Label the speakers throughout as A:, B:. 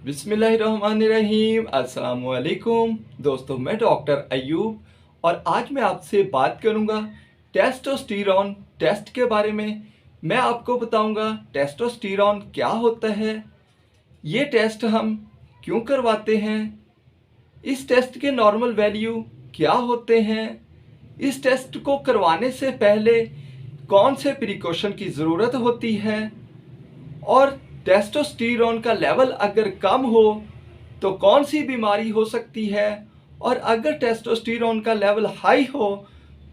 A: बिस्मिल्लाहिर्रहमानिर्रहीम। अस्सलाम वालेकुम दोस्तों, मैं डॉक्टर अयूब और आज मैं आपसे बात करूंगा टेस्टोस्टेरोन टेस्ट के बारे में। मैं आपको बताऊंगा टेस्टोस्टेरोन क्या होता है, ये टेस्ट हम क्यों करवाते हैं, इस टेस्ट के नॉर्मल वैल्यू क्या होते हैं, इस टेस्ट को करवाने से पहले कौन से प्रिकॉशन की ज़रूरत होती है और टेस्टोस्टेरोन का लेवल अगर कम हो तो कौन सी बीमारी हो सकती है और अगर टेस्टोस्टेरोन का लेवल हाई हो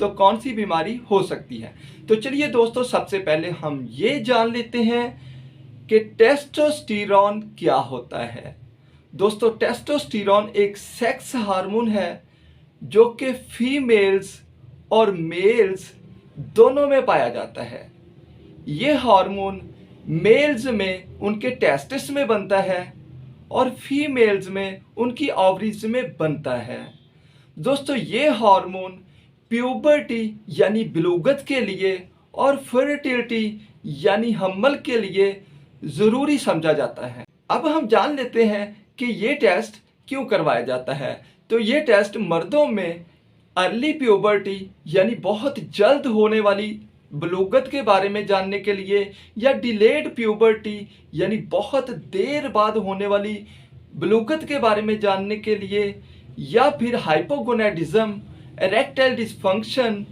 A: तो कौन सी बीमारी हो सकती है। तो चलिए दोस्तों, सबसे पहले हम ये जान लेते हैं कि टेस्टोस्टेरोन क्या होता है। दोस्तों, टेस्टोस्टेरोन एक सेक्स हार्मोन है जो कि फीमेल्स और मेल्स दोनों में पाया जाता है। ये हार्मोन मेल्स में उनके टेस्टिस में बनता है और फीमेल्स में उनकी ओवरीज में बनता है। दोस्तों, ये हार्मोन प्यूबर्टी यानी बिलूगत के लिए और फर्टिलिटी यानी हमल के लिए ज़रूरी समझा जाता है। अब हम जान लेते हैं कि ये टेस्ट क्यों करवाया जाता है। तो ये टेस्ट मर्दों में अर्ली प्यूबर्टी यानी बहुत जल्द होने वाली बलूगत के बारे में जानने के लिए या डिलेड प्यूबर्टी यानी बहुत देर बाद होने वाली बलूगत के बारे में जानने के लिए या फिर हाइपोगोनाडिज्म, इरेक्टाइल डिसफंक्शन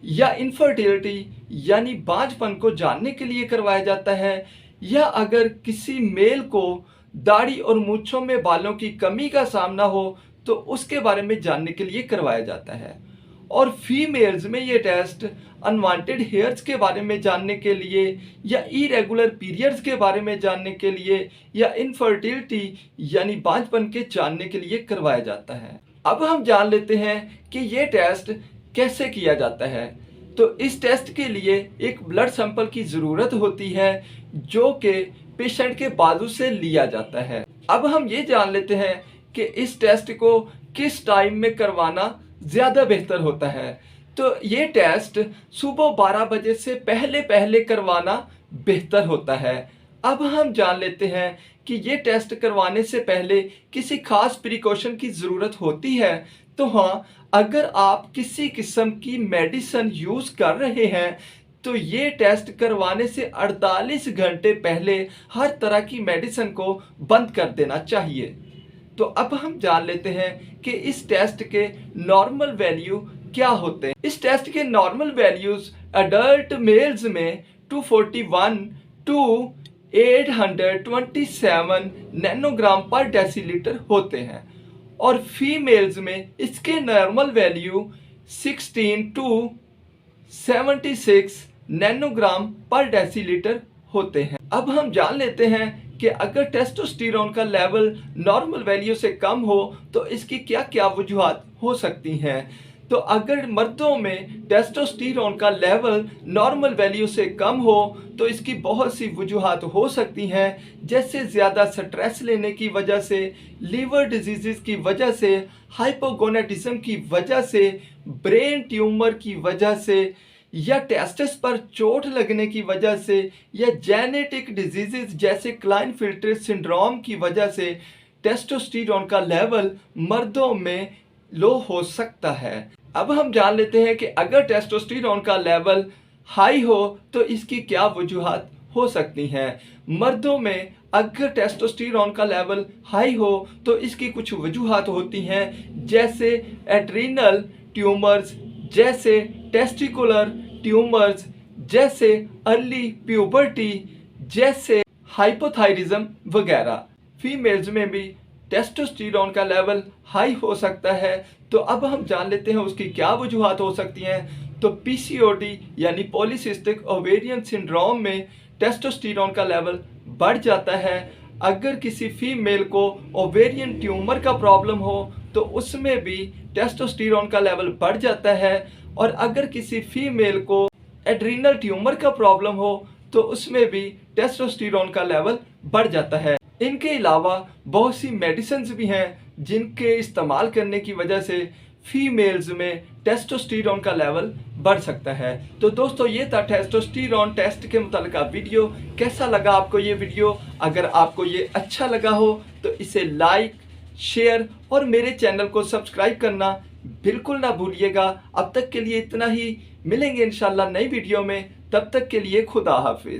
A: या इनफर्टिलिटी यानी बांझपन को जानने के लिए करवाया जाता है, या अगर किसी मेल को दाढ़ी और मूंछों में बालों की कमी का सामना हो तो उसके बारे में जानने के लिए करवाया जाता है। और फीमेल्स में ये टेस्ट अनवांटेड हेयर्स के बारे में जानने के लिए या इरेगुलर पीरियड्स के बारे में जानने के लिए या इनफर्टिलिटी यानी बांझपन के जानने के लिए करवाया जाता है। अब हम जान लेते हैं कि ये टेस्ट कैसे किया जाता है। तो इस टेस्ट के लिए एक ब्लड सैंपल की ज़रूरत होती है जो कि पेशेंट के बाजू से लिया जाता है। अब हम ये जान लेते हैं कि इस टेस्ट को किस टाइम में करवाना ज़्यादा बेहतर होता है। तो ये टेस्ट सुबह 12 बजे से पहले पहले करवाना बेहतर होता है। अब हम जान लेते हैं कि ये टेस्ट करवाने से पहले किसी खास प्रिकॉशन की ज़रूरत होती है। तो हाँ, अगर आप किसी किस्म की मेडिसिन यूज़ कर रहे हैं तो ये टेस्ट करवाने से 48 घंटे पहले हर तरह की मेडिसिन को बंद कर देना चाहिए। तो अब हम जान लेते हैं कि इस टेस्ट के नॉर्मल वैल्यू क्या होते हैं। इस टेस्ट के नॉर्मल वैल्यूज अडल्ट मेल्स में 241 टू 827 नैनोग्राम पर डेसीलीटर होते हैं और फीमेल्स में इसके नॉर्मल वैल्यू 16 टू 76 नैनोग्राम पर डेसीलीटर होते हैं। अब हम जान लेते हैं कि अगर टेस्टोस्टेरोन का लेवल नॉर्मल वैल्यू से कम हो तो इसकी क्या क्या वजूहात हो सकती हैं। तो अगर मर्दों में टेस्टोस्टेरोन का लेवल नॉर्मल वैल्यू से कम हो तो इसकी बहुत सी वजूहात हो सकती हैं, जैसे ज़्यादा स्ट्रेस लेने की वजह से, लीवर डिजीज़ की वजह से, हाइपोगोनाडिज्म की वजह से, ब्रेन ट्यूमर की वजह से, या टेस्टिस पर चोट लगने की वजह से, या जेनेटिक डिजीज़ जैसे क्लाइनफिल्टर सिंड्रोम की वजह से टेस्टोस्टेरोन का लेवल मर्दों में लो हो सकता है। अब हम जान लेते हैं कि अगर टेस्टोस्टेरोन का लेवल हाई हो तो इसकी क्या वजूहात हो सकती हैं। मर्दों में अगर टेस्टोस्टेरोन का लेवल हाई हो तो इसकी कुछ वजूहात होती हैं, जैसे एड्रीनल ट्यूमर्स, जैसे टेस्टिकुलर ट्यूमर्स, जैसे अर्ली प्यूबर्टी, जैसे हाइपोथायरिज्म वगैरह। फीमेल्स में भी टेस्टोस्टेरोन का लेवल हाई हो सकता है। तो अब हम जान लेते हैं उसकी क्या वजूहात हो सकती हैं। तो पीसीओडी यानी पॉलीसिस्टिक ओवेरियन सिंड्रोम में टेस्टोस्टेरोन का लेवल बढ़ जाता है। अगर किसी फीमेल को ओवेरियन ट्यूमर का प्रॉब्लम हो तो उसमें भी टेस्टोस्टेरोन का लेवल बढ़ जाता है, और अगर किसी फीमेल को एड्रीनल ट्यूमर का प्रॉब्लम हो तो उसमें भी टेस्टोस्टेरोन का लेवल बढ़ जाता है। इनके अलावा बहुत सी मेडिसिन्स भी हैं जिनके इस्तेमाल करने की वजह से फीमेल्स में टेस्टोस्टेरोन का लेवल बढ़ सकता है। तो दोस्तों ये था टेस्टोस्टेरोन टेस्ट के मुतालिक वीडियो। कैसा लगा आपको ये वीडियो? अगर आपको ये अच्छा लगा हो तो इसे लाइक, शेयर और मेरे चैनल को सब्सक्राइब करना बिल्कुल ना भूलिएगा। अब तक के लिए इतना ही, मिलेंगे इंशाल्लाह नई वीडियो में। तब तक के लिए खुदा हाफिज।